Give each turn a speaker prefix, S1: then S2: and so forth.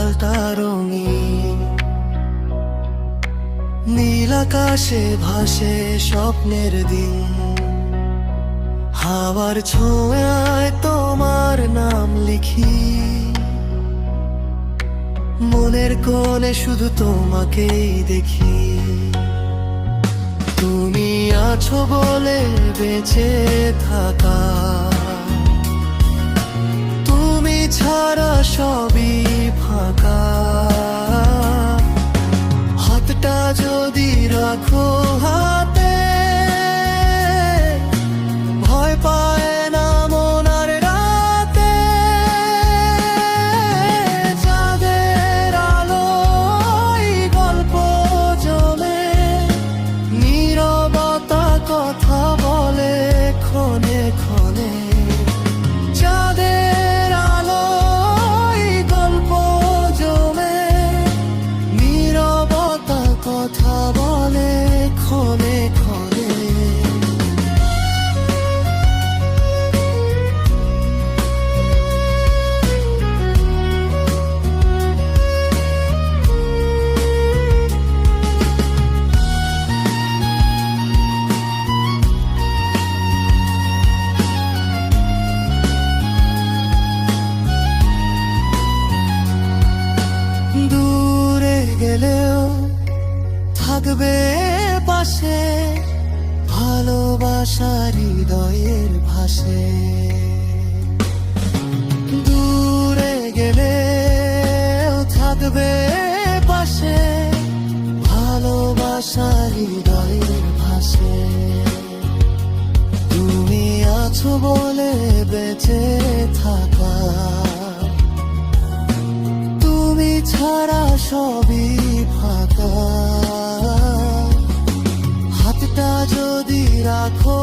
S1: সকালটা রঙিন, নীল আকাশে ভাসে স্বপ্নের দিন। হাওয়ার ছোঁয়ায় তোমার নাম লিখি, মনের কোণে শুধু তোমাকেই দেখি। তুমি আছো বলে বেঁচে থাকা, তুমি ছাড়া সবই ফাঁকা। হাতটা যদি রাখো হাতে, ভয় পায় না মন আর রাতে। চাঁদের আলোয় গল্প জমে, নীরবতা কথা বলে ক্ষণে ক্ষণে। চাঁদের আলোয় গল্প জমে, নীরবতা কথা বলে ক্ষণে ক্ষণে। দূরে গেলেও থাকবে পাশে, ভালোবাসার হৃদয়ের ভাষে। দূরে গেলেও থাকবে পাশে, ভালোবাসার হৃদয়ের ভাষে। তুমি আছো বলে বেঁচে থাকা, তুমি ছাড়া সবই ফাঁকা। হাতটা যদি রাখো